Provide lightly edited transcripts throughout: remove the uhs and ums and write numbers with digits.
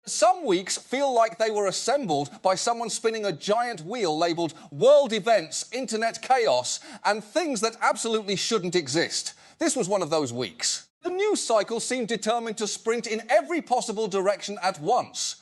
Some weeks feel like they were assembled by someone spinning a giant wheel labelled world events, internet chaos, and things that absolutely shouldn't exist. This was one of those weeks. The news cycle seemed determined to sprint in every possible direction at once.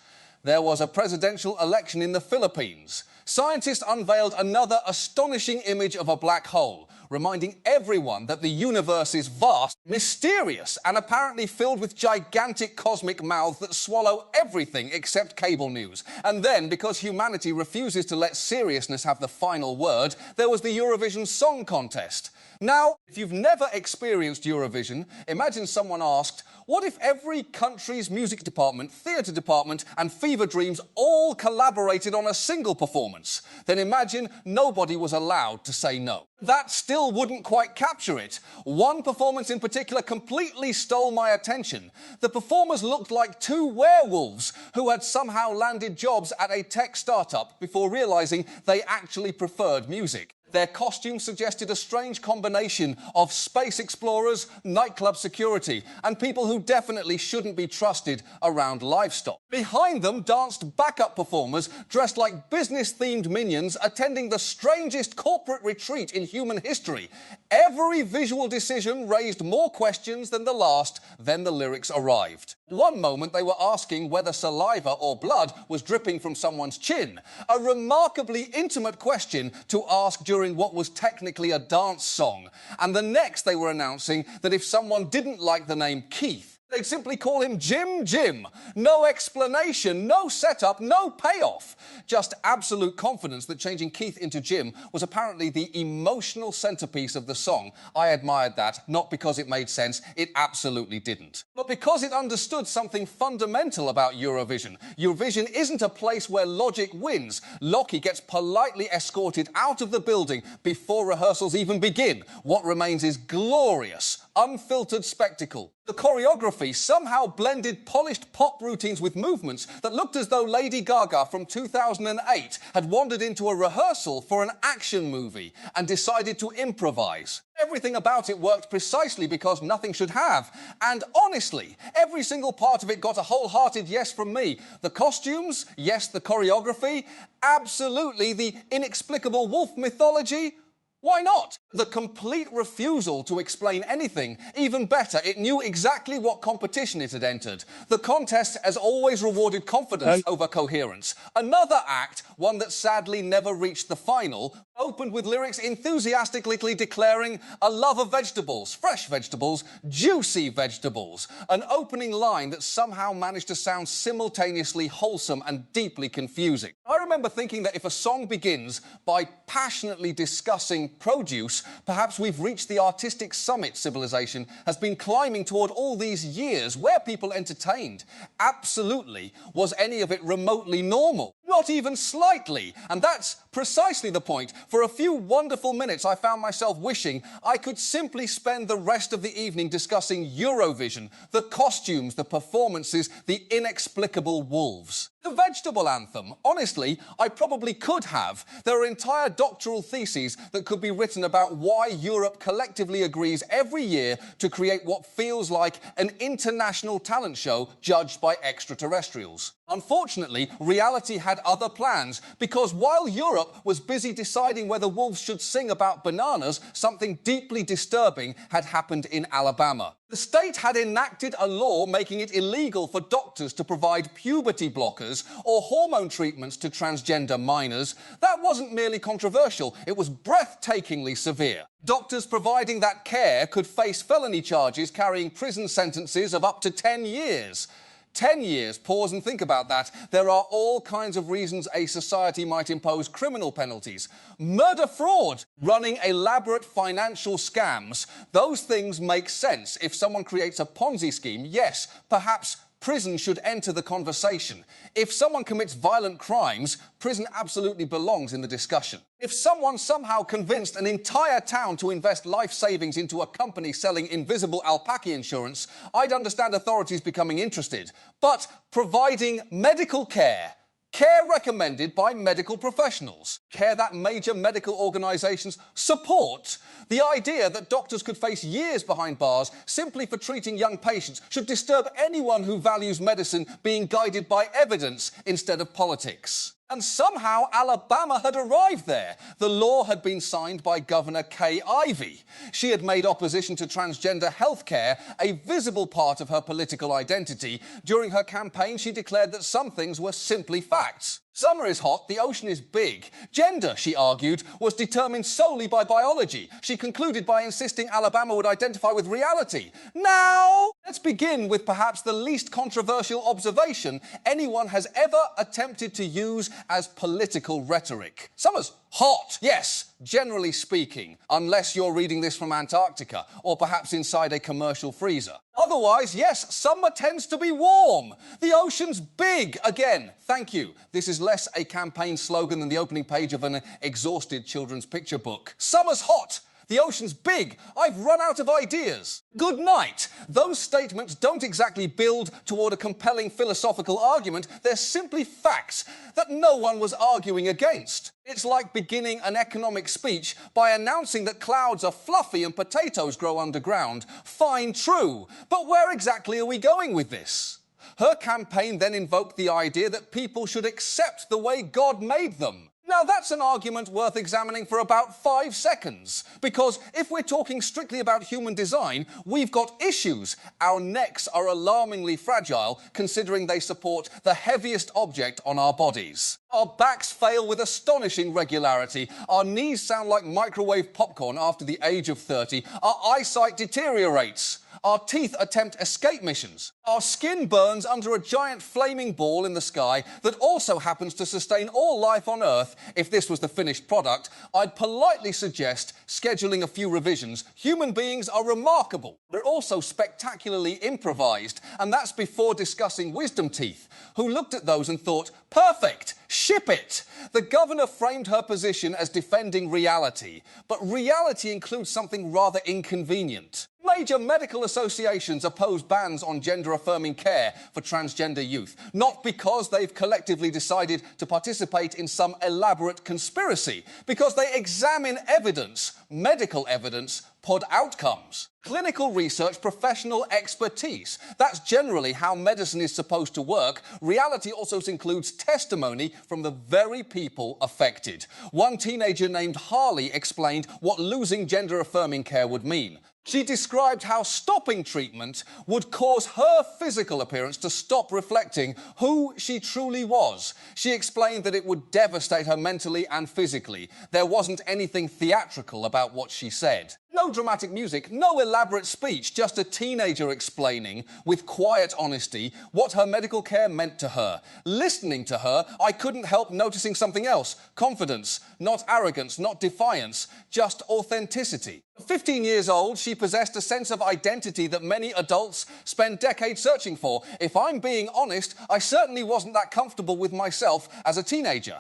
There was a presidential election in the Philippines. Scientists unveiled another astonishing image of a black hole, reminding everyone that the universe is vast, mysterious, and apparently filled with gigantic cosmic mouths that swallow everything except cable news. And then, because humanity refuses to let seriousness have the final word, there was the Eurovision Song Contest. Now, if you've never experienced Eurovision, imagine someone asked, what if every country's music department, theatre department and Fever Dreams all collaborated on a single performance? Then imagine nobody was allowed to say no. That still wouldn't quite capture it. One performance in particular completely stole my attention. The performers looked like two werewolves who had somehow landed jobs at a tech startup before realising they actually preferred music. Their costumes suggested a strange combination of space explorers, nightclub security, and people who definitely shouldn't be trusted around livestock. Behind them danced backup performers dressed like business-themed minions attending the strangest corporate retreat in human history. Every visual decision raised more questions than the last, then the lyrics arrived. One moment they were asking whether saliva or blood was dripping from someone's chin, a remarkably intimate question to ask during what was technically a dance song. And the next they were announcing that if someone didn't like the name Keith, they'd simply call him Jim. No explanation, no setup, no payoff. Just absolute confidence that changing Keith into Jim was apparently the emotional centrepiece of the song. I admired that, not because it made sense, it absolutely didn't. But because it understood something fundamental about Eurovision. Eurovision isn't a place where logic wins. Lockie gets politely escorted out of the building before rehearsals even begin. What remains is glorious, unfiltered spectacle. The choreography somehow blended polished pop routines with movements that looked as though Lady Gaga from 2008 had wandered into a rehearsal for an action movie and decided to improvise. Everything about it worked precisely because nothing should have. And honestly, every single part of it got a wholehearted yes from me. The costumes, yes. The choreography, absolutely. The inexplicable wolf mythology, why not? The complete refusal to explain anything. Even better, it knew exactly what competition it had entered. The contest has always rewarded confidence over coherence. Another act, one that sadly never reached the final, opened with lyrics enthusiastically declaring a love of vegetables, fresh vegetables, juicy vegetables. An opening line that somehow managed to sound simultaneously wholesome and deeply confusing. I remember thinking that if a song begins by passionately discussing produce, perhaps we've reached the artistic summit civilization has been climbing toward all these years. Where people entertained? Absolutely. Was any of it remotely normal? Not even slightly. And that's precisely the point. For a few wonderful minutes, I found myself wishing I could simply spend the rest of the evening discussing Eurovision, the costumes, the performances, the inexplicable wolves. The vegetable anthem. Honestly, I probably could have. There are entire doctoral theses that could be written about why Europe collectively agrees every year to create what feels like an international talent show judged by extraterrestrials. Unfortunately, reality had other plans, because while Europe was busy deciding whether wolves should sing about bananas, something deeply disturbing had happened in Alabama. The state had enacted a law making it illegal for doctors to provide puberty blockers or hormone treatments to transgender minors. That wasn't merely controversial, it was breathtakingly severe. Doctors providing that care could face felony charges carrying prison sentences of up to 10 years. 10 years, pause and think about that. There are all kinds of reasons a society might impose criminal penalties. Murder fraud, running elaborate financial scams. Those things make sense. If someone creates a Ponzi scheme, yes, perhaps prison should enter the conversation. If someone commits violent crimes, prison absolutely belongs in the discussion. If someone somehow convinced an entire town to invest life savings into a company selling invisible alpaca insurance, I'd understand authorities becoming interested. But providing medical care, Care recommended by medical professionals. Care that major medical organisations support. The idea that doctors could face years behind bars simply for treating young patients should disturb anyone who values medicine being guided by evidence instead of politics. And somehow Alabama had arrived there. The law had been signed by Governor Kay Ivey. She had made opposition to transgender health care a visible part of her political identity. During her campaign, she declared that some things were simply facts. Summer is hot, the ocean is big. Gender, she argued, was determined solely by biology. She concluded by insisting Alabama would identify with reality. Now, let's begin with perhaps the least controversial observation anyone has ever attempted to use as political rhetoric. Summer's hot, yes, generally speaking, unless you're reading this from Antarctica or perhaps inside a commercial freezer. Otherwise, yes, summer tends to be warm. The ocean's big. Again, thank you. This is less a campaign slogan than the opening page of an exhausted children's picture book. Summer's hot. The ocean's big. I've run out of ideas. Good night. Those statements don't exactly build toward a compelling philosophical argument. They're simply facts that no one was arguing against. It's like beginning an economic speech by announcing that clouds are fluffy and potatoes grow underground. Fine, true. But where exactly are we going with this? Her campaign then invoked the idea that people should accept the way God made them. Now, that's an argument worth examining for about 5 seconds, because if we're talking strictly about human design, we've got issues. Our necks are alarmingly fragile, considering they support the heaviest object on our bodies. Our backs fail with astonishing regularity. Our knees sound like microwave popcorn after the age of 30. Our eyesight deteriorates. Our teeth attempt escape missions. Our skin burns under a giant flaming ball in the sky that also happens to sustain all life on Earth. If this was the finished product, I'd politely suggest scheduling a few revisions. Human beings are remarkable. They're also spectacularly improvised, and that's before discussing wisdom teeth, who looked at those and thought, perfect, ship it. The governor framed her position as defending reality, but reality includes something rather inconvenient. Major medical associations oppose bans on gender-affirming care for transgender youth, not because they've collectively decided to participate in some elaborate conspiracy, because they examine evidence, medical evidence, pod outcomes. Clinical research, professional expertise. That's generally how medicine is supposed to work. Reality also includes testimony from the very people affected. One teenager named Harley explained what losing gender-affirming care would mean. She described how stopping treatment would cause her physical appearance to stop reflecting who she truly was. She explained that it would devastate her mentally and physically. There wasn't anything theatrical about what she said. No dramatic music, no elaborate speech, just a teenager explaining, with quiet honesty, what her medical care meant to her. Listening to her, I couldn't help noticing something else. Confidence, not arrogance, not defiance, just authenticity. 15 years old, she possessed a sense of identity that many adults spend decades searching for. If I'm being honest, I certainly wasn't that comfortable with myself as a teenager.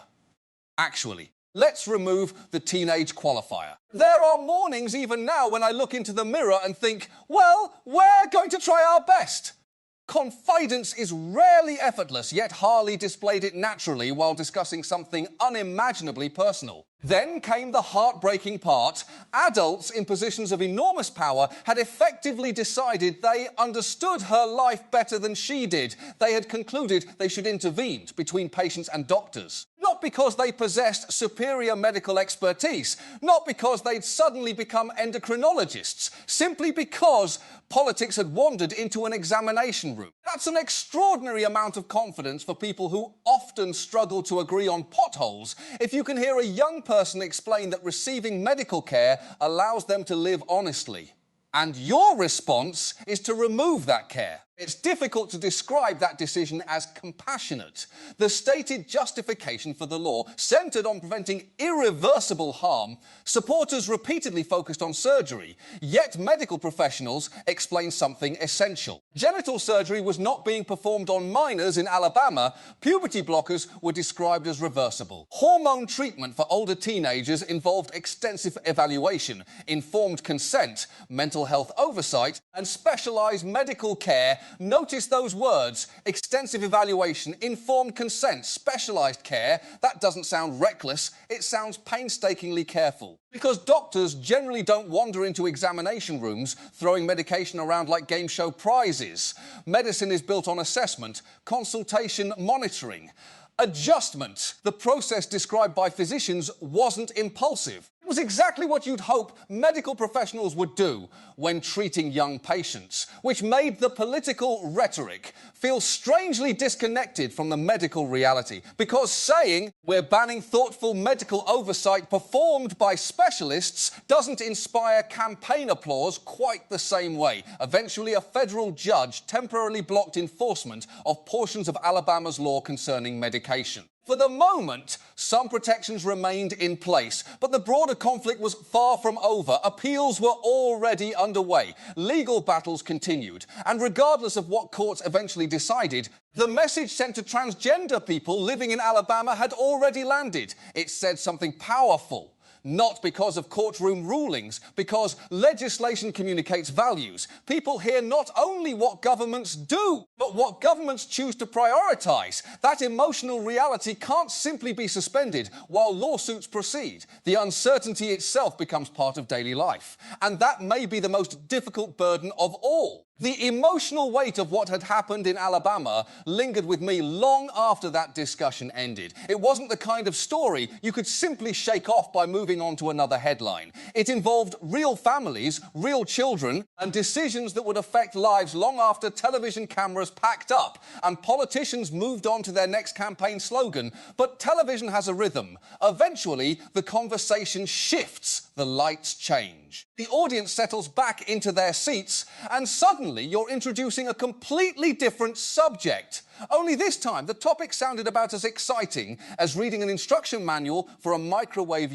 Actually. Let's remove the teenage qualifier. There are mornings even now when I look into the mirror and think, well, we're going to try our best. Confidence is rarely effortless, yet Harley displayed it naturally while discussing something unimaginably personal. Then came the heartbreaking part. Adults in positions of enormous power had effectively decided they understood her life better than she did. They had concluded they should intervene between patients and doctors. Not because they possessed superior medical expertise, not because they'd suddenly become endocrinologists, simply because politics had wandered into an examination room. That's an extraordinary amount of confidence for people who often struggle to agree on potholes. If you can hear a young person explain that receiving medical care allows them to live honestly, and your response is to remove that care. It's difficult to describe that decision as compassionate. The stated justification for the law centred on preventing irreversible harm. Supporters repeatedly focused on surgery, yet medical professionals explained something essential. Genital surgery was not being performed on minors in Alabama. Puberty blockers were described as reversible. Hormone treatment for older teenagers involved extensive evaluation, informed consent, mental health oversight, and specialised medical care Notice those words: extensive evaluation, informed consent, specialised care. That doesn't sound reckless, it sounds painstakingly careful. Because doctors generally don't wander into examination rooms throwing medication around like game show prizes. Medicine is built on assessment, consultation, monitoring. Adjustment. The process described by physicians wasn't impulsive. It was exactly what you'd hope medical professionals would do when treating young patients, which made the political rhetoric feel strangely disconnected from the medical reality. Because saying we're banning thoughtful medical oversight performed by specialists doesn't inspire campaign applause quite the same way. Eventually, a federal judge temporarily blocked enforcement of portions of Alabama's law concerning medication. For the moment, some protections remained in place, but the broader conflict was far from over. Appeals were already underway. Legal battles continued. And regardless of what courts eventually decided, the message sent to transgender people living in Alabama had already landed. It said something powerful. Not because of courtroom rulings, because legislation communicates values. People hear not only what governments do, but what governments choose to prioritise. That emotional reality can't simply be suspended while lawsuits proceed. The uncertainty itself becomes part of daily life. And that may be the most difficult burden of all. The emotional weight of what had happened in Alabama lingered with me long after that discussion ended. It wasn't the kind of story you could simply shake off by moving on to another headline. It involved real families, real children, and decisions that would affect lives long after television cameras packed up and politicians moved on to their next campaign slogan. But television has a rhythm. Eventually, the conversation shifts. The lights change. The audience settles back into their seats, and suddenly you're introducing a completely different subject. Only this time, the topic sounded about as exciting as reading an instruction manual for a microwave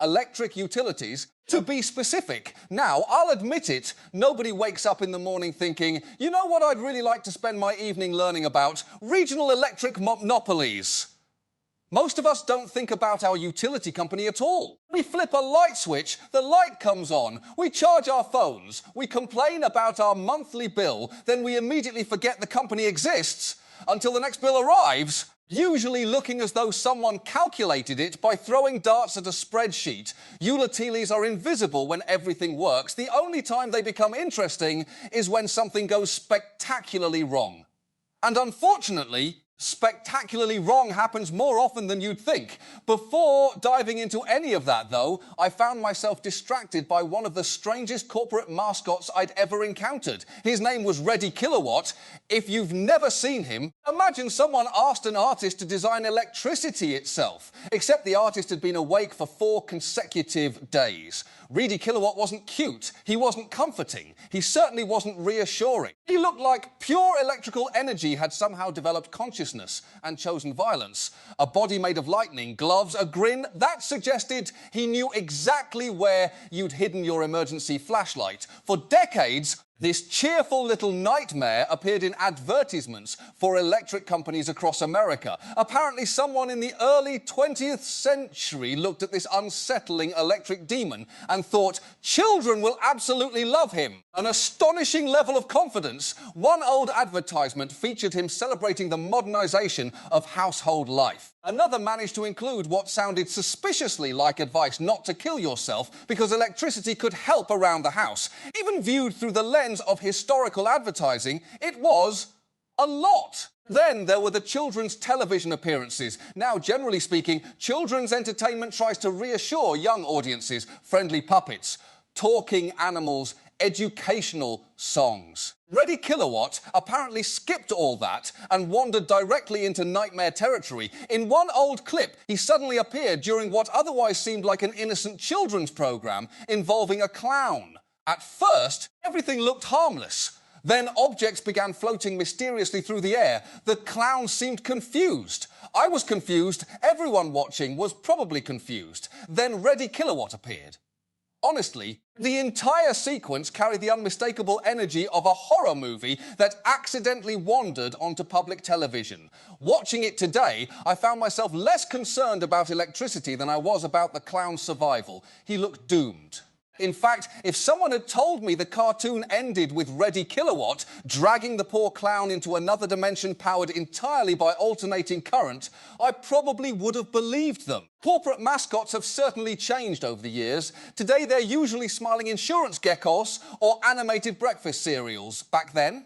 electric utilities. To be specific, now, I'll admit it, nobody wakes up in the morning thinking, you know what I'd really like to spend my evening learning about? Regional electric monopolies. Most of us don't think about our utility company at all. We flip a light switch, the light comes on, we charge our phones, we complain about our monthly bill, then we immediately forget the company exists until the next bill arrives, usually looking as though someone calculated it by throwing darts at a spreadsheet. Utilities are invisible when everything works. The only time they become interesting is when something goes spectacularly wrong. And unfortunately, spectacularly wrong happens more often than you'd think. Before diving into any of that, though, I found myself distracted by one of the strangest corporate mascots I'd ever encountered. His name was Ready Kilowatt. If you've never seen him, imagine someone asked an artist to design electricity itself, except the artist had been awake for 4 consecutive days. Ready Kilowatt wasn't cute, he wasn't comforting, he certainly wasn't reassuring. He looked like pure electrical energy had somehow developed consciousness and chosen violence. A body made of lightning, gloves, a grin, that suggested he knew exactly where you'd hidden your emergency flashlight. For decades, this cheerful little nightmare appeared in advertisements for electric companies across America. Apparently, someone in the early 20th century looked at this unsettling electric demon and thought, children will absolutely love him. An astonishing level of confidence. One old advertisement featured him celebrating the modernization of household life. Another managed to include what sounded suspiciously like advice not to kill yourself because electricity could help around the house. Even viewed through the lens of historical advertising, it was a lot. Then there were the children's television appearances. Now, generally speaking, children's entertainment tries to reassure young audiences. Friendly puppets, talking animals, educational songs. Ready Kilowatt apparently skipped all that and wandered directly into nightmare territory. In one old clip, he suddenly appeared during what otherwise seemed like an innocent children's program involving a clown. At first, everything looked harmless. Then objects began floating mysteriously through the air. The clown seemed confused. I was confused. Everyone watching was probably confused. Then Ready Kilowatt appeared. Honestly, the entire sequence carried the unmistakable energy of a horror movie that accidentally wandered onto public television. Watching it today, I found myself less concerned about electricity than I was about the clown's survival. He looked doomed. In fact, if someone had told me the cartoon ended with Ready Kilowatt dragging the poor clown into another dimension powered entirely by alternating current, I probably would have believed them. Corporate mascots have certainly changed over the years. Today they're usually smiling insurance geckos or animated breakfast cereals. Back then,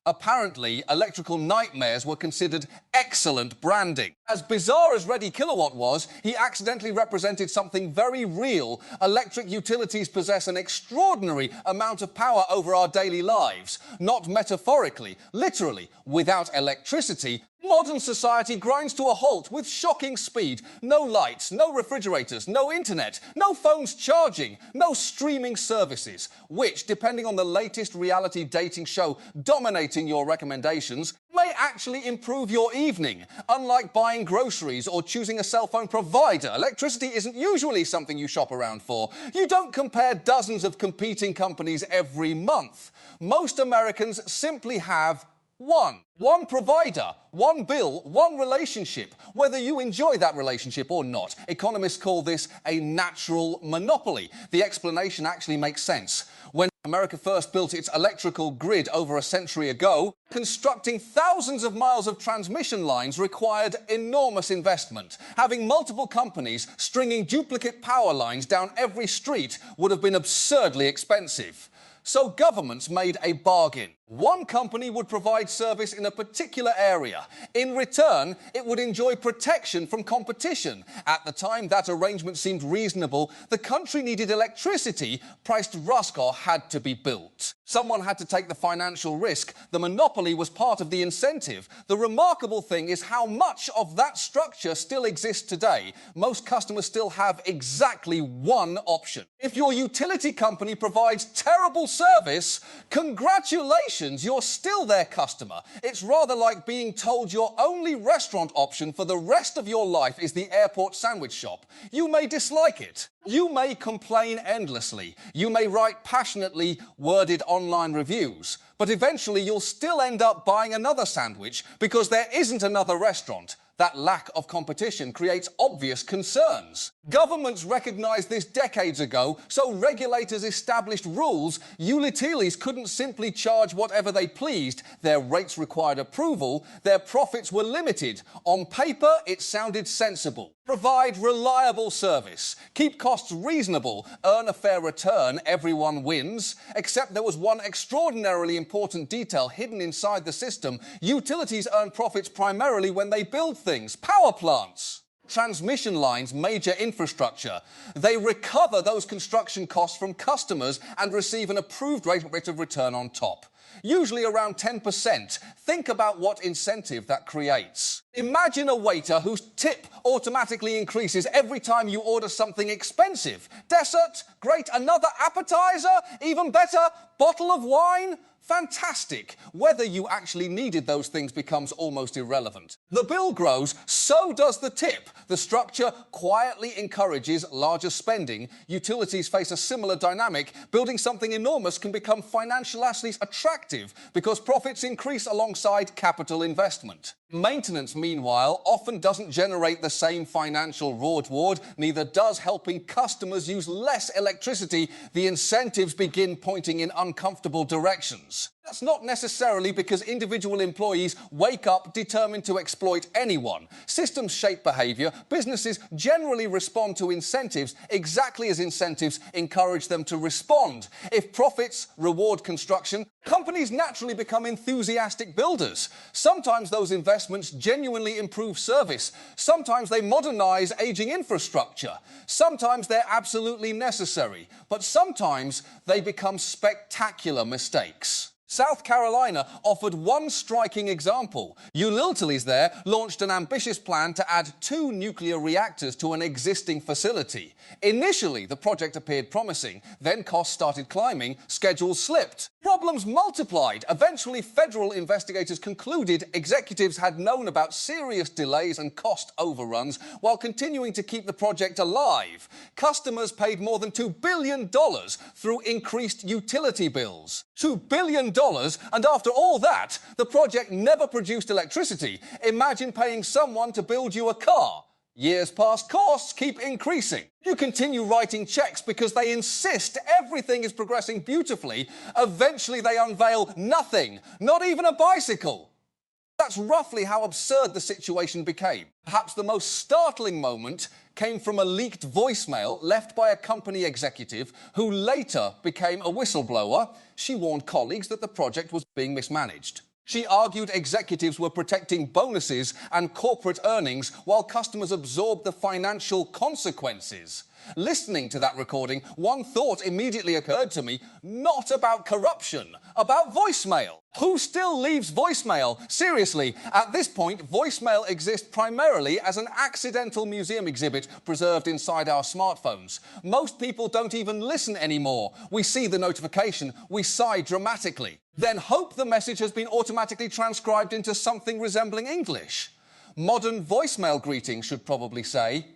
apparently, electrical nightmares were considered excellent branding. As bizarre as Ready Kilowatt was, he accidentally represented something very real. Electric utilities possess an extraordinary amount of power over our daily lives. Not metaphorically, literally. Without electricity, modern society grinds to a halt with shocking speed. No lights, no refrigerators, no internet, no phones charging, no streaming services, which, depending on the latest reality dating show dominating your recommendations, may actually improve your evening. Unlike buying groceries or choosing a cell phone provider, electricity isn't usually something you shop around for. You don't compare dozens of competing companies every month. Most Americans simply have one provider, one bill, one relationship, whether you enjoy that relationship or not. Economists call this a natural monopoly. The explanation actually makes sense. When America first built its electrical grid over a century ago, constructing thousands of miles of transmission lines required enormous investment. Having multiple companies stringing duplicate power lines down every street would have been absurdly expensive. So governments made a bargain. One company would provide service in a particular area. In return, it would enjoy protection from competition. At the time that arrangement seemed reasonable, the country needed electricity. Priced Ruskar had to be built. Someone had to take the financial risk. The monopoly was part of the incentive. The remarkable thing is how much of that structure still exists today. Most customers still have exactly one option. If your utility company provides terrible service, congratulations, you're still their customer. It's rather like being told your only restaurant option for the rest of your life is the airport sandwich shop. You may dislike it. You may complain endlessly. You may write passionately worded online reviews. But eventually you'll still end up buying another sandwich because there isn't another restaurant. That lack of competition creates obvious concerns. Governments recognized this decades ago, so regulators established rules. Utilities couldn't simply charge whatever they pleased. Their rates required approval. Their profits were limited. On paper, it sounded sensible. Provide reliable service. Keep costs reasonable. Earn a fair return. Everyone wins. Except there was one extraordinarily important detail hidden inside the system. Utilities earn profits primarily when they build things. Power plants. Transmission lines, major infrastructure. They recover those construction costs from customers and receive an approved rate of return on top. Usually around 10%. Think about what incentive that creates. Imagine a waiter whose tip automatically increases every time you order something expensive. Dessert? Great. Another appetizer? Even better. Bottle of wine? Fantastic. Whether you actually needed those things becomes almost irrelevant. The bill grows, so does the tip. The structure quietly encourages larger spending. Utilities face a similar dynamic. Building something enormous can become financially attractive because profits increase alongside capital investment. Maintenance, meanwhile, often doesn't generate the same financial reward, neither does helping customers use less electricity. The incentives begin pointing in uncomfortable directions. That's not necessarily because individual employees wake up determined to exploit anyone. Systems shape behaviour. Businesses generally respond to incentives exactly as incentives encourage them to respond. If profits reward construction, companies naturally become enthusiastic builders. Sometimes those investments genuinely improve service. Sometimes they modernise ageing infrastructure. Sometimes they're absolutely necessary. But sometimes they become spectacular mistakes. South Carolina offered one striking example. Utilities there launched an ambitious plan to add 2 nuclear reactors to an existing facility. Initially, the project appeared promising. Then costs started climbing, schedules slipped. Problems multiplied. Eventually, federal investigators concluded executives had known about serious delays and cost overruns while continuing to keep the project alive. Customers paid more than $2 billion through increased utility bills. $2 billion, and after all that, the project never produced electricity. Imagine paying someone to build you a car. Years pass, costs keep increasing. You continue writing checks because they insist everything is progressing beautifully. Eventually they unveil nothing, not even a bicycle. That's roughly how absurd the situation became. Perhaps the most startling moment came from a leaked voicemail left by a company executive who later became a whistleblower. She warned colleagues that the project was being mismanaged. She argued executives were protecting bonuses and corporate earnings while customers absorbed the financial consequences. Listening to that recording, one thought immediately occurred to me: not about corruption, about voicemail. Who still leaves voicemail? Seriously, at this point, voicemail exists primarily as an accidental museum exhibit preserved inside our smartphones. Most people don't even listen anymore. We see the notification, we sigh dramatically, then hope the message has been automatically transcribed into something resembling English. Modern voicemail greetings should probably say,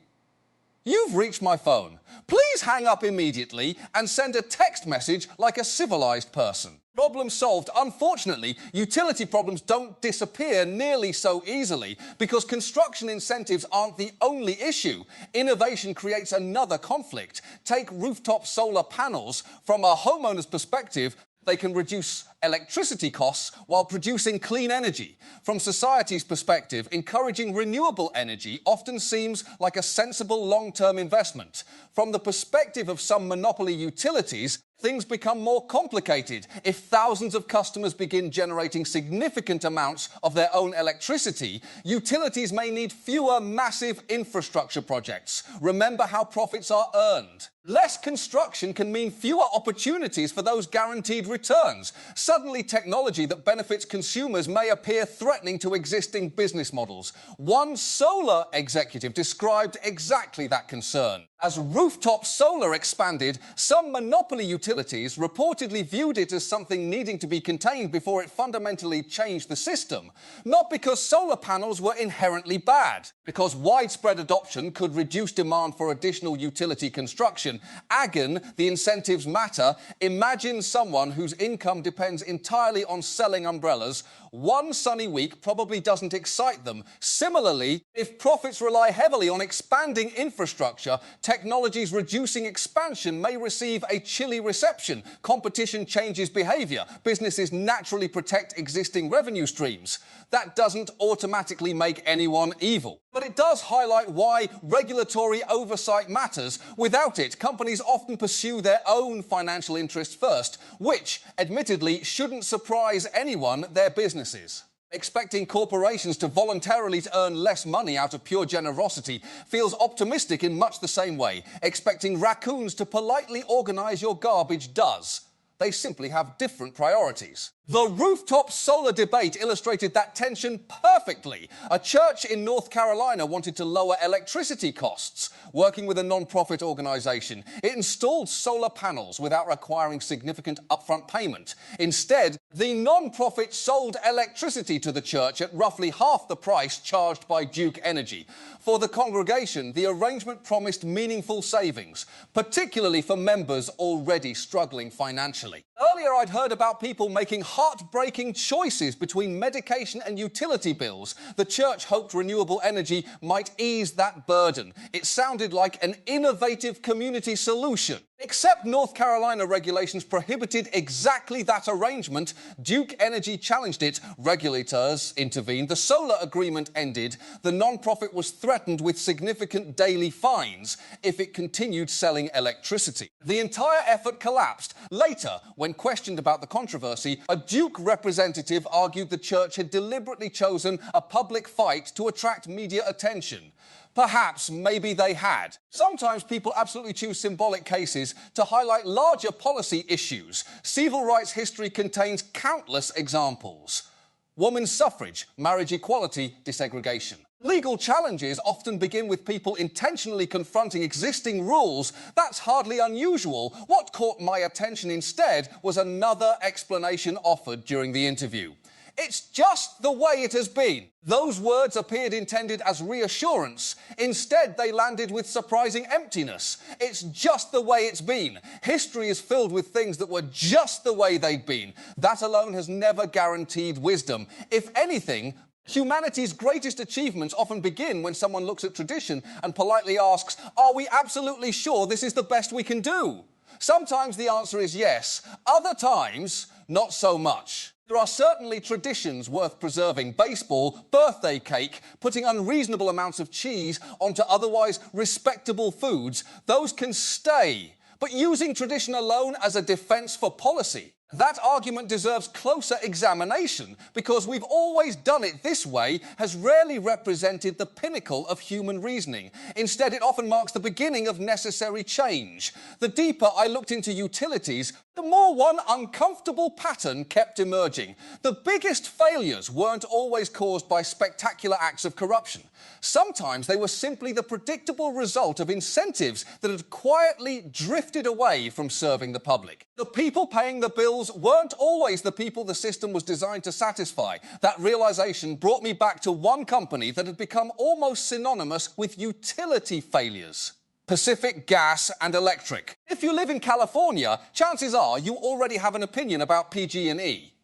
"You've reached my phone. Please hang up immediately and send a text message like a civilized person." Problem solved. Unfortunately, utility problems don't disappear nearly so easily because construction incentives aren't the only issue. Innovation creates another conflict. Take rooftop solar panels. From a homeowner's perspective, they can reduce electricity costs while producing clean energy. From society's perspective, encouraging renewable energy often seems like a sensible long-term investment. From the perspective of some monopoly utilities, things become more complicated. If thousands of customers begin generating significant amounts of their own electricity, utilities may need fewer massive infrastructure projects. Remember how profits are earned. Less construction can mean fewer opportunities for those guaranteed returns. Suddenly, technology that benefits consumers may appear threatening to existing business models. One solar executive described exactly that concern. As rooftop solar expanded, some monopoly utilities reportedly viewed it as something needing to be contained before it fundamentally changed the system. Not because solar panels were inherently bad, because widespread adoption could reduce demand for additional utility construction. Again, the incentives matter. Imagine someone whose income depends entirely on selling umbrellas. One sunny week probably doesn't excite them. Similarly, if profits rely heavily on expanding infrastructure, technologies reducing expansion may receive a chilly reception. Competition changes behaviour. Businesses naturally protect existing revenue streams. That doesn't automatically make anyone evil. But it does highlight why regulatory oversight matters. Without it, companies often pursue their own financial interests first, which, admittedly, shouldn't surprise anyone, their businesses. Expecting corporations to voluntarily earn less money out of pure generosity feels optimistic in much the same way. Expecting raccoons to politely organise your garbage does. They simply have different priorities. The rooftop solar debate illustrated that tension perfectly. A church in North Carolina wanted to lower electricity costs. Working with a non-profit organisation, it installed solar panels without requiring significant upfront payment. Instead, the non-profit sold electricity to the church at roughly half the price charged by Duke Energy. For the congregation, the arrangement promised meaningful savings, particularly for members already struggling financially. Earlier, I'd heard about people making heartbreaking choices between medication and utility bills. The church hoped renewable energy might ease that burden. It sounded like an innovative community solution. Except North Carolina regulations prohibited exactly that arrangement, Duke Energy challenged it. Regulators intervened. The solar agreement ended. The non-profit was threatened with significant daily fines if it continued selling electricity. The entire effort collapsed. Later, when questioned about the controversy, a Duke representative argued the church had deliberately chosen a public fight to attract media attention. Perhaps, maybe they had. Sometimes people absolutely choose symbolic cases to highlight larger policy issues. Civil rights history contains countless examples. Women's suffrage, marriage equality, desegregation. Legal challenges often begin with people intentionally confronting existing rules. That's hardly unusual. What caught my attention instead was another explanation offered during the interview. It's just the way it has been. Those words appeared intended as reassurance. Instead, they landed with surprising emptiness. It's just the way it's been. History is filled with things that were just the way they'd been. That alone has never guaranteed wisdom. If anything, Humanity's greatest achievements often begin when someone looks at tradition and politely asks, "Are we absolutely sure this is the best we can do?" Sometimes the answer is yes, other times, not so much. There are certainly traditions worth preserving. Baseball, birthday cake, putting unreasonable amounts of cheese onto otherwise respectable foods, those can stay. But using tradition alone as a defense for policy, that argument deserves closer examination, because we've always done it this way has rarely represented the pinnacle of human reasoning. Instead, it often marks the beginning of necessary change. The deeper I looked into utilities, the more one uncomfortable pattern kept emerging. The biggest failures weren't always caused by spectacular acts of corruption. Sometimes they were simply the predictable result of incentives that had quietly drifted away from serving the public. The people paying the bills weren't always the people the system was designed to satisfy. That realization brought me back to one company that had become almost synonymous with utility failures: Pacific Gas and Electric. If you live in California, chances are you already have an opinion about PG&E.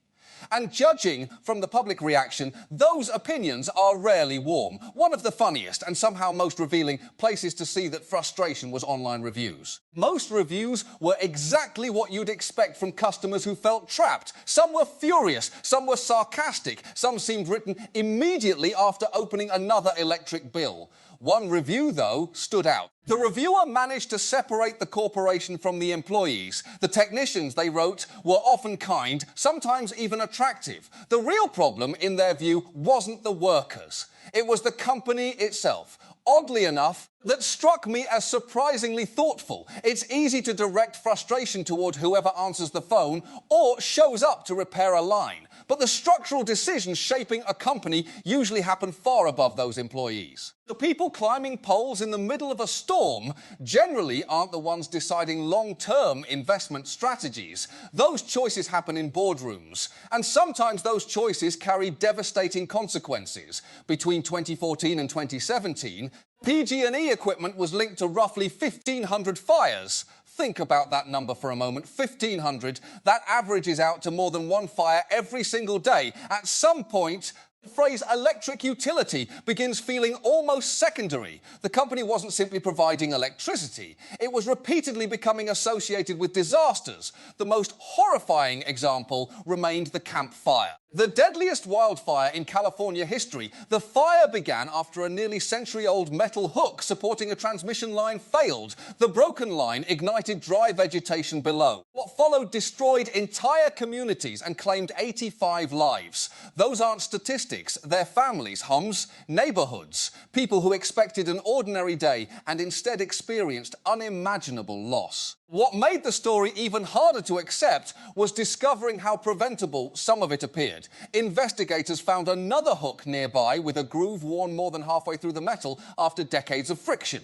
And judging from the public reaction, those opinions are rarely warm. One of the funniest and somehow most revealing places to see that frustration was online reviews. Most reviews were exactly what you'd expect from customers who felt trapped. Some were furious, some were sarcastic, some seemed written immediately after opening another electric bill. One review, though, stood out. The reviewer managed to separate the corporation from the employees. The technicians, they wrote, were often kind, sometimes even attractive. The real problem, in their view, wasn't the workers. It was the company itself. Oddly enough, that struck me as surprisingly thoughtful. It's easy to direct frustration toward whoever answers the phone or shows up to repair a line. But the structural decisions shaping a company usually happen far above those employees. The people climbing poles in the middle of a storm generally aren't the ones deciding long-term investment strategies. Those choices happen in boardrooms, and sometimes those choices carry devastating consequences. Between 2014 and 2017, PG&E equipment was linked to roughly 1,500 fires. Think about that number for a moment. 1,500. That averages out to more than one fire every single day. At some point, the phrase electric utility begins feeling almost secondary. The company wasn't simply providing electricity. It was repeatedly becoming associated with disasters. The most horrifying example remained the Camp Fire. The deadliest wildfire in California history. The fire began after a nearly century-old metal hook supporting a transmission line failed. The broken line ignited dry vegetation below. What followed destroyed entire communities and claimed 85 lives. Those aren't statistics, they're families, homes, neighborhoods, people who expected an ordinary day and instead experienced unimaginable loss. What made the story even harder to accept was discovering how preventable some of it appeared. Investigators found another hook nearby with a groove worn more than halfway through the metal after decades of friction.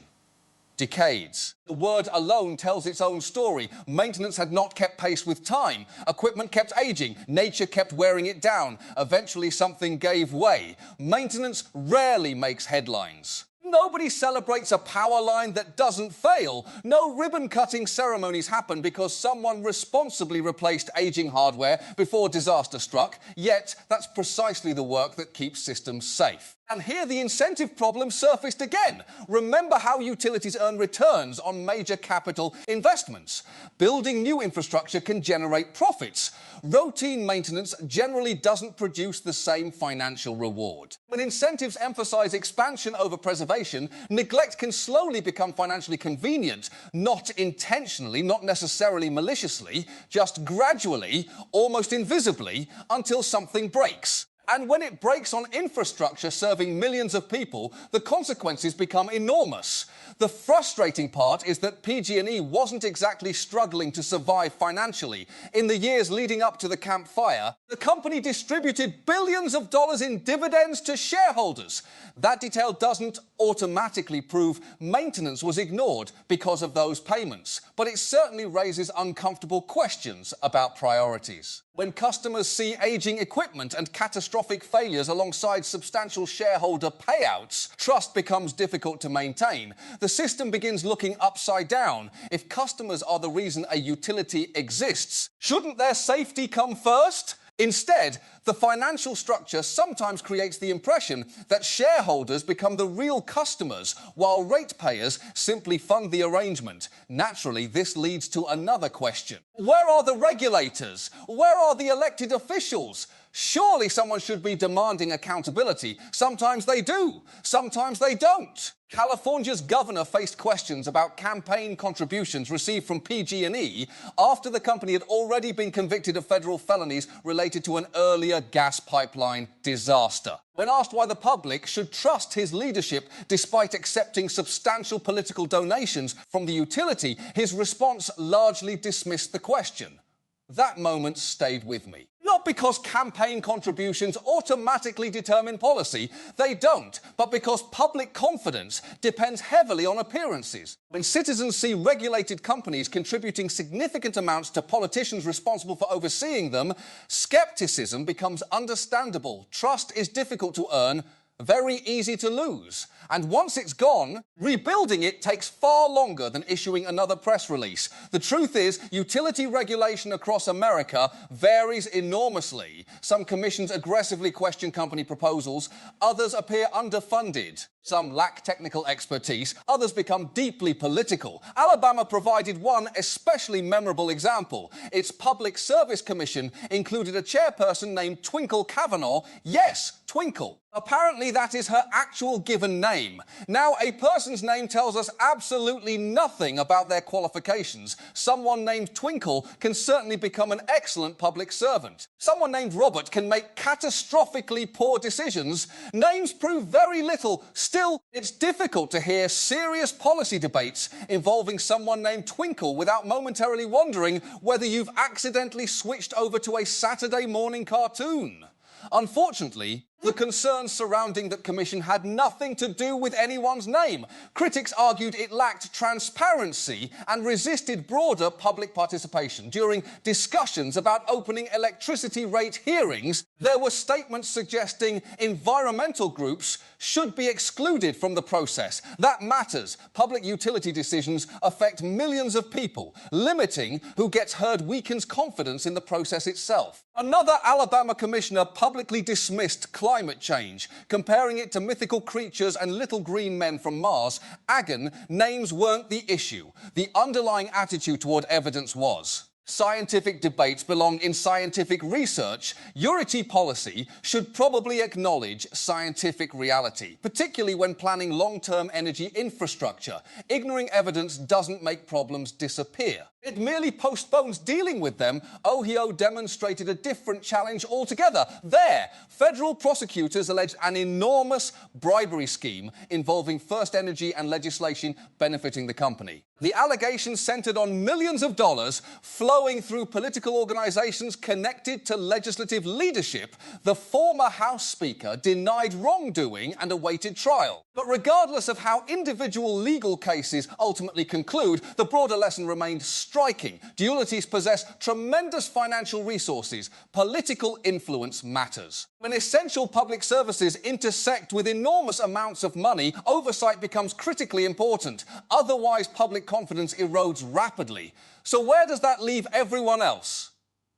Decades. The word alone tells its own story. Maintenance had not kept pace with time. Equipment kept aging. Nature kept wearing it down. Eventually, something gave way. Maintenance rarely makes headlines. Nobody celebrates a power line that doesn't fail. No ribbon-cutting ceremonies happen because someone responsibly replaced aging hardware before disaster struck, yet that's precisely the work that keeps systems safe. And here the incentive problem surfaced again. Remember how utilities earn returns on major capital investments. Building new infrastructure can generate profits. Routine maintenance generally doesn't produce the same financial reward. When incentives emphasize expansion over preservation, neglect can slowly become financially convenient, not intentionally, not necessarily maliciously, just gradually, almost invisibly, until something breaks. And when it breaks on infrastructure serving millions of people, the consequences become enormous. The frustrating part is that PG&E wasn't exactly struggling to survive financially. In the years leading up to the Camp Fire, the company distributed billions of dollars in dividends to shareholders. That detail doesn't automatically prove maintenance was ignored because of those payments, but it certainly raises uncomfortable questions about priorities. When customers see aging equipment and catastrophic failures alongside substantial shareholder payouts, trust becomes difficult to maintain. The system begins looking upside down. If customers are the reason a utility exists, shouldn't their safety come first? Instead, the financial structure sometimes creates the impression that shareholders become the real customers, while ratepayers simply fund the arrangement. Naturally, this leads to another question. Where are the regulators? Where are the elected officials? Surely someone should be demanding accountability. Sometimes they do, sometimes they don't. California's governor faced questions about campaign contributions received from PG&E after the company had already been convicted of federal felonies related to an earlier gas pipeline disaster. When asked why the public should trust his leadership despite accepting substantial political donations from the utility, his response largely dismissed the question. That moment stayed with me. Not because campaign contributions automatically determine policy, they don't, but because public confidence depends heavily on appearances. When citizens see regulated companies contributing significant amounts to politicians responsible for overseeing them, skepticism becomes understandable. Trust is difficult to earn, very easy to lose. And once it's gone, rebuilding it takes far longer than issuing another press release. The truth is, utility regulation across America varies enormously. Some commissions aggressively question company proposals, others appear underfunded. Some lack technical expertise, others become deeply political. Alabama provided one especially memorable example. Its Public Service Commission included a chairperson named Twinkle Kavanaugh. Yes, Twinkle. Apparently that is her actual given name. Now, a person's name tells us absolutely nothing about their qualifications. Someone named Twinkle can certainly become an excellent public servant. Someone named Robert can make catastrophically poor decisions. Names prove very little. Still, it's difficult to hear serious policy debates involving someone named Twinkle without momentarily wondering whether you've accidentally switched over to a Saturday morning cartoon. Unfortunately, the concerns surrounding that commission had nothing to do with anyone's name. Critics argued it lacked transparency and resisted broader public participation. During discussions about opening electricity rate hearings, there were statements suggesting environmental groups should be excluded from the process. That matters. Public utility decisions affect millions of people. Limiting who gets heard weakens confidence in the process itself. Another Alabama commissioner publicly dismissed climate change, comparing it to mythical creatures and little green men from Mars. Again, names weren't the issue. The underlying attitude toward evidence was. Scientific debates belong in scientific research. Utility policy should probably acknowledge scientific reality, particularly when planning long-term energy infrastructure. Ignoring evidence doesn't make problems disappear. It merely postpones dealing with them. Ohio demonstrated a different challenge altogether. There, federal prosecutors alleged an enormous bribery scheme involving First Energy and legislation benefiting the company. The allegations centered on millions of dollars flowing through political organizations connected to legislative leadership. The former House Speaker denied wrongdoing and awaited trial. But regardless of how individual legal cases ultimately conclude, the broader lesson remained striking. Dualities possess tremendous financial resources. Political influence matters. When essential public services intersect with enormous amounts of money, oversight becomes critically important. Otherwise, public confidence erodes rapidly. So where does that leave everyone else?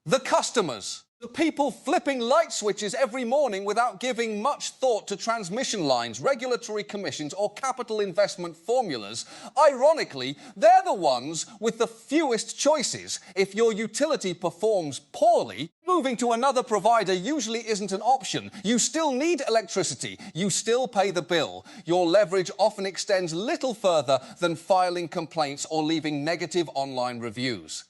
The customers. The people flipping light switches every morning without giving much thought to transmission lines, regulatory commissions, or capital investment formulas. Ironically, they're the ones with the fewest choices. If your utility performs poorly, moving to another provider usually isn't an option. You still need electricity. You still pay the bill. Your leverage often extends little further than filing complaints or leaving negative online reviews.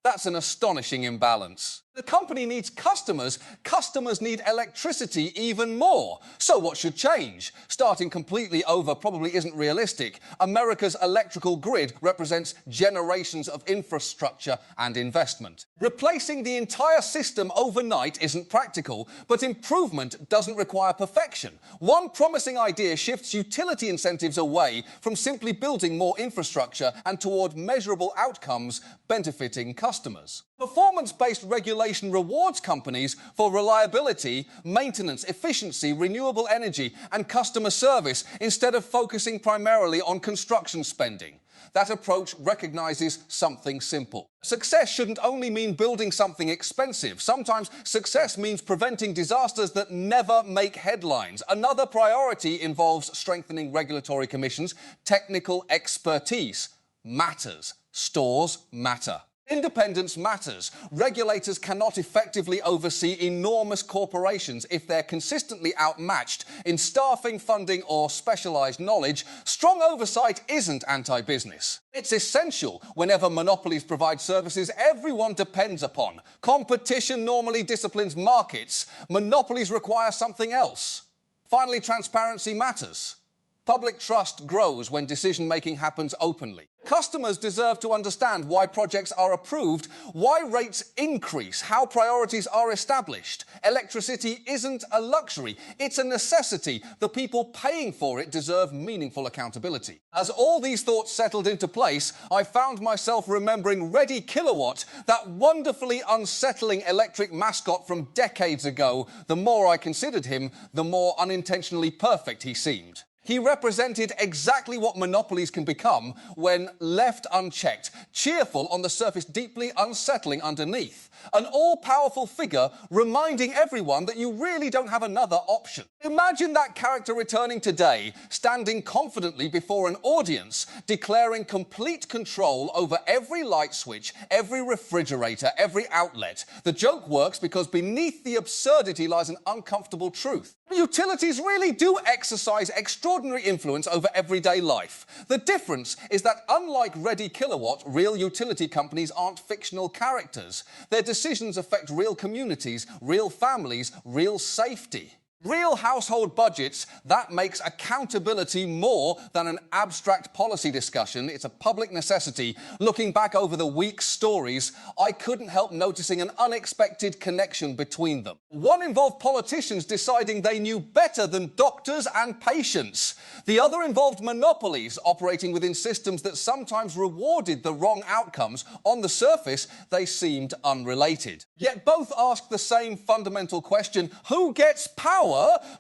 That's an astonishing imbalance. The company needs customers. Customers need electricity even more. So what should change? Starting completely over probably isn't realistic. America's electrical grid represents generations of infrastructure and investment. Replacing the entire system overnight isn't practical, but improvement doesn't require perfection. One promising idea shifts utility incentives away from simply building more infrastructure and toward measurable outcomes benefiting customers. Performance-based regulation information rewards companies for reliability, maintenance, efficiency, renewable energy, and customer service instead of focusing primarily on construction spending. That approach recognizes something simple. Success shouldn't only mean building something expensive. Sometimes success means preventing disasters that never make headlines. Another priority involves strengthening regulatory commissions. Technical expertise matters. Stores matter. Independence matters. Regulators cannot effectively oversee enormous corporations if they're consistently outmatched in staffing, funding, or specialized knowledge. Strong oversight isn't anti-business. It's essential whenever monopolies provide services everyone depends upon. Competition normally disciplines markets. Monopolies require something else. Finally, transparency matters. Public trust grows when decision-making happens openly. Customers deserve to understand why projects are approved, why rates increase, how priorities are established. Electricity isn't a luxury, it's a necessity. The people paying for it deserve meaningful accountability. As all these thoughts settled into place, I found myself remembering Ready Kilowatt, that wonderfully unsettling electric mascot from decades ago. The more I considered him, the more unintentionally perfect he seemed. He represented exactly what monopolies can become when left unchecked. Cheerful on the surface, deeply unsettling underneath. An all-powerful figure reminding everyone that you really don't have another option. Imagine that character returning today, standing confidently before an audience, declaring complete control over every light switch, every refrigerator, every outlet. The joke works because beneath the absurdity lies an uncomfortable truth. Utilities really do exercise extraordinary influence over everyday life. The difference is that unlike Ready Kilowatt, real utility companies aren't fictional characters. Their decisions affect real communities, real families, real safety. Real household budgets, that makes accountability more than an abstract policy discussion. It's a public necessity. Looking back over the week's stories, I couldn't help noticing an unexpected connection between them. One involved politicians deciding they knew better than doctors and patients. The other involved monopolies operating within systems that sometimes rewarded the wrong outcomes. On the surface, they seemed unrelated. Yet both asked the same fundamental question: who gets power?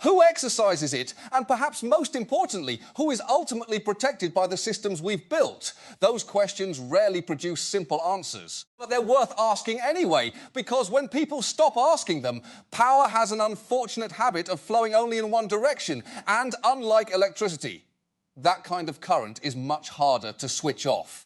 Who exercises it? And perhaps most importantly, who is ultimately protected by the systems we've built? Those questions rarely produce simple answers. But they're worth asking anyway, because when people stop asking them, power has an unfortunate habit of flowing only in one direction. And unlike electricity, that kind of current is much harder to switch off.